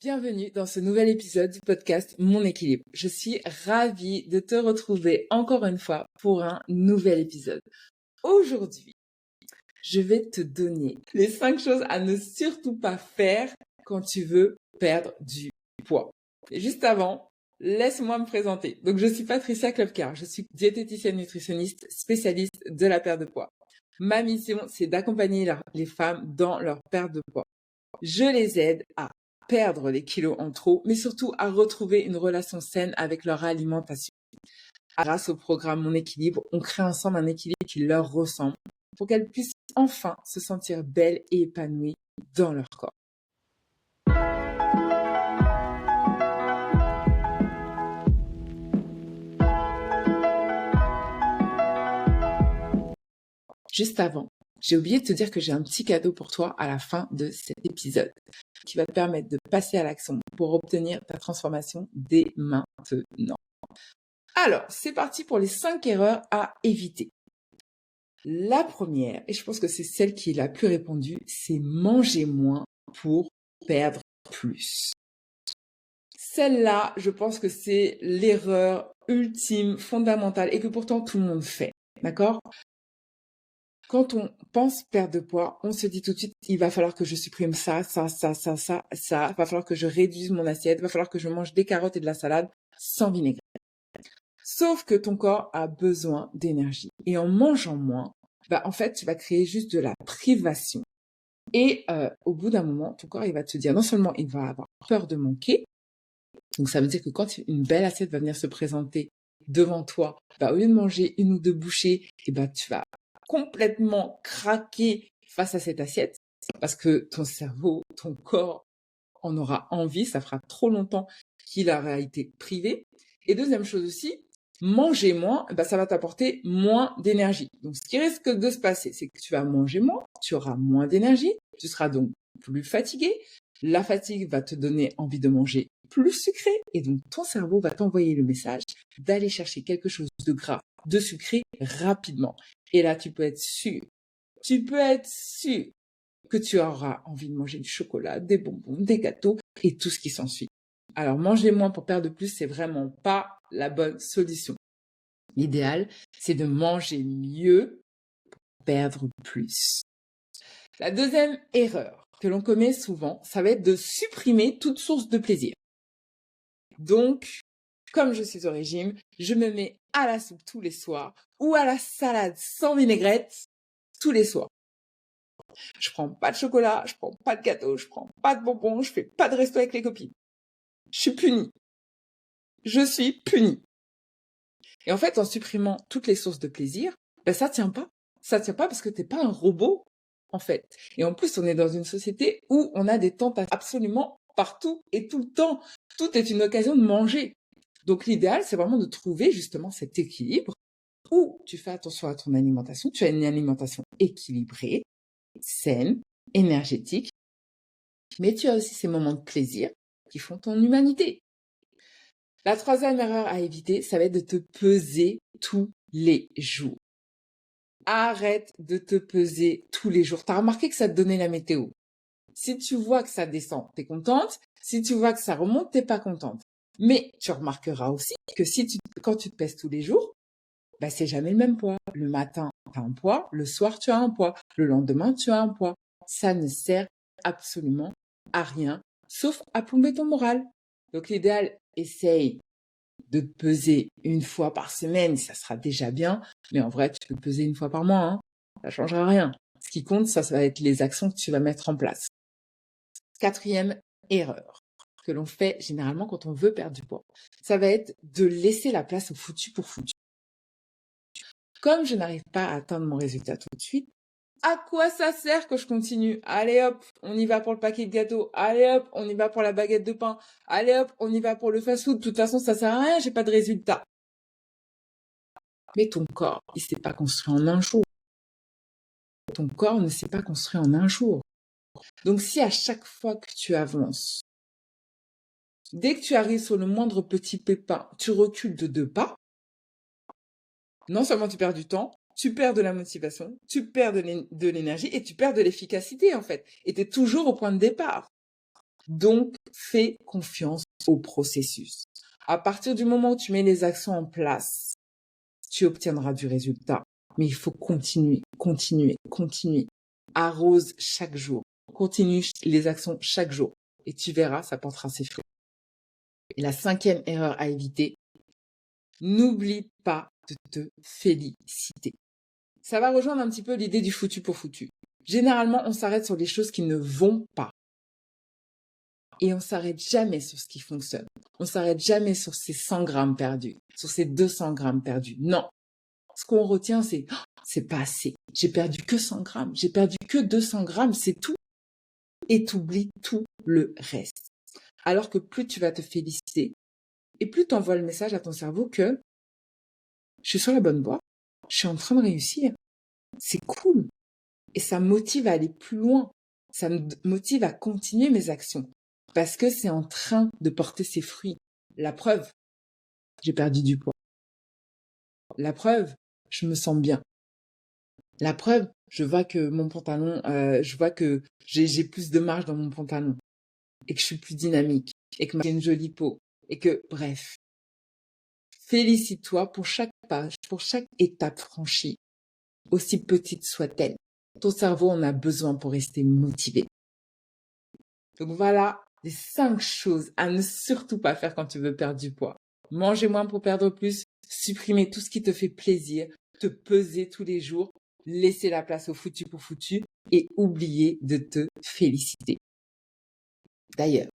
Bienvenue dans ce nouvel épisode du podcast Mon équilibre. Je suis ravie de te retrouver encore une fois pour un nouvel épisode. Aujourd'hui, je vais te donner les 5 choses à ne surtout pas faire quand tu veux perdre du poids. Et juste avant, laisse-moi me présenter. Donc, je suis Patricia Klopker. Je suis diététicienne nutritionniste spécialiste de la perte de poids. Ma mission, c'est d'accompagner les femmes dans leur perte de poids. Je les aide à perdre les kilos en trop, mais surtout à retrouver une relation saine avec leur alimentation. Grâce au programme Mon équilibre, on crée ensemble un équilibre qui leur ressemble pour qu'elles puissent enfin se sentir belles et épanouies dans leur corps. Juste avant, j'ai oublié de te dire que j'ai un petit cadeau pour toi à la fin de cet épisode qui va te permettre de passer à l'action pour obtenir ta transformation dès maintenant. Alors, c'est parti pour les 5 erreurs à éviter. La première, et je pense que c'est celle qui est la plus répandue, c'est manger moins pour perdre plus. Celle-là, je pense que c'est l'erreur ultime, fondamentale et que pourtant tout le monde fait. D'accord ? Quand on pense perdre de poids, on se dit tout de suite, il va falloir que je supprime ça. Il va falloir que je réduise mon assiette. Il va falloir que je mange des carottes et de la salade sans vinaigrette. Sauf que ton corps a besoin d'énergie. Et en mangeant moins, en fait, tu vas créer juste de la privation. Et au bout d'un moment, ton corps, il va te dire, non seulement il va avoir peur de manquer. Donc, ça veut dire que quand une belle assiette va venir se présenter devant toi, au lieu de manger 1 ou 2 bouchées, tu vas complètement craquer face à cette assiette parce que ton cerveau, ton corps en aura envie, ça fera trop longtemps qu'il aura été privé. Et deuxième chose aussi, manger moins, ça va t'apporter moins d'énergie. Donc ce qui risque de se passer, c'est que tu vas manger moins, tu auras moins d'énergie, tu seras donc plus fatigué. La fatigue va te donner envie de manger plus sucré et donc ton cerveau va t'envoyer le message d'aller chercher quelque chose de gras, de sucré rapidement. Et là, tu peux être sûr que tu auras envie de manger du chocolat, des bonbons, des gâteaux et tout ce qui s'ensuit. Alors, manger moins pour perdre plus, c'est vraiment pas la bonne solution. L'idéal, c'est de manger mieux pour perdre plus. La deuxième erreur que l'on commet souvent, ça va être de supprimer toute source de plaisir. Donc, comme je suis au régime, je me mets à la soupe tous les soirs ou à la salade sans vinaigrette tous les soirs. Je prends pas de chocolat, je prends pas de gâteau, je prends pas de bonbons, je fais pas de resto avec les copines. Je suis punie. Je suis punie. Et en fait, en supprimant toutes les sources de plaisir, ça tient pas. Ça tient pas parce que t'es pas un robot, en fait. Et en plus, on est dans une société où on a des tentations absolument partout et tout le temps. Tout est une occasion de manger. Donc l'idéal, c'est vraiment de trouver justement cet équilibre où tu fais attention à ton alimentation, tu as une alimentation équilibrée, saine, énergétique, mais tu as aussi ces moments de plaisir qui font ton humanité. La troisième erreur à éviter, ça va être de te peser tous les jours. Arrête de te peser tous les jours. T'as remarqué que ça te donnait la météo. Si tu vois que ça descend, t'es contente. Si tu vois que ça remonte, t'es pas contente. Mais tu remarqueras aussi que quand tu te pèses tous les jours, c'est jamais le même poids. Le matin, tu as un poids. Le soir, tu as un poids. Le lendemain, tu as un poids. Ça ne sert absolument à rien, sauf à plomber ton moral. Donc l'idéal, essaye de te peser 1 fois par semaine, ça sera déjà bien. Mais en vrai, tu peux te peser 1 fois par mois, hein. Ça changera rien. Ce qui compte, ça va être les actions que tu vas mettre en place. 4e erreur que l'on fait généralement quand on veut perdre du poids, ça va être de laisser la place au foutu pour foutu. Comme je n'arrive pas à atteindre mon résultat tout de suite, à quoi ça sert que je continue? Allez hop, on y va pour le paquet de gâteaux. Allez hop, on y va pour la baguette de pain. Allez hop, on y va pour le fast-food. De toute façon, ça sert à rien, j'ai pas de résultat. Mais ton corps, il s'est pas construit en un jour. Ton corps ne s'est pas construit en un jour. Donc si à chaque fois que tu avances, dès que tu arrives sur le moindre petit pépin, tu recules de 2 pas, non seulement tu perds du temps, tu perds de la motivation, tu perds de l'énergie et tu perds de l'efficacité en fait. Et tu es toujours au point de départ. Donc, fais confiance au processus. À partir du moment où tu mets les actions en place, tu obtiendras du résultat. Mais il faut continuer, continuer, continuer. Arrose chaque jour. Continue les actions chaque jour. Et tu verras, ça portera ses fruits. Et la 5e erreur à éviter, n'oublie pas de te féliciter. Ça va rejoindre un petit peu l'idée du foutu pour foutu. Généralement, on s'arrête sur les choses qui ne vont pas. Et on s'arrête jamais sur ce qui fonctionne. On s'arrête jamais sur ces 100 grammes perdus, sur ces 200 grammes perdus. Non. Ce qu'on retient, c'est oh, c'est pas assez. J'ai perdu que 100 grammes. J'ai perdu que 200 grammes. C'est tout. Et t'oublies tout le reste. Alors que plus tu vas te féliciter et plus tu envoies le message à ton cerveau que je suis sur la bonne voie. Je suis en train de réussir. C'est cool. Et ça me motive à aller plus loin. Ça me motive à continuer mes actions. Parce que c'est en train de porter ses fruits. La preuve, j'ai perdu du poids. La preuve, je me sens bien. La preuve, je vois que mon pantalon, je vois que j'ai plus de marge dans mon pantalon. Et que je suis plus dynamique. Et que j'ai une jolie peau. Et que, bref. Félicite-toi pour chaque page, pour chaque étape franchie. Aussi petite soit-elle. Ton cerveau en a besoin pour rester motivé. Donc voilà les 5 choses à ne surtout pas faire quand tu veux perdre du poids. Manger moins pour perdre plus, supprimer tout ce qui te fait plaisir, te peser tous les jours, laisser la place au foutu pour foutu et oublier de te féliciter. D'ailleurs,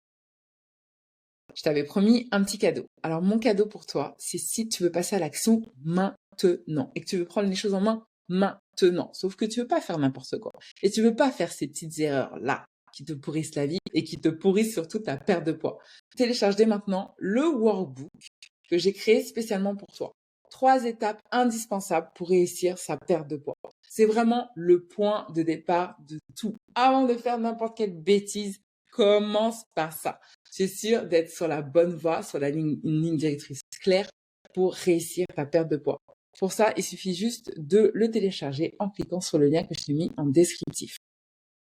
je t'avais promis un petit cadeau. Alors mon cadeau pour toi, c'est si tu veux passer à l'action maintenant et que tu veux prendre les choses en main maintenant. Sauf que tu veux pas faire n'importe quoi. Et tu veux pas faire ces petites erreurs-là qui te pourrissent la vie et qui te pourrissent surtout ta perte de poids. Télécharge dès maintenant le workbook que j'ai créé spécialement pour toi. 3 étapes indispensables pour réussir sa perte de poids. C'est vraiment le point de départ de tout. Avant de faire n'importe quelle bêtise, commence par ça. C'est sûr d'être sur la bonne voie, sur une ligne directrice claire pour réussir ta perte de poids. Pour ça, il suffit juste de le télécharger en cliquant sur le lien que je t'ai mis en descriptif.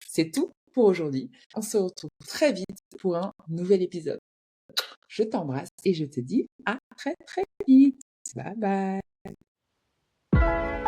C'est tout pour aujourd'hui. On se retrouve très vite pour un nouvel épisode. Je t'embrasse et je te dis à très très vite. Bye bye.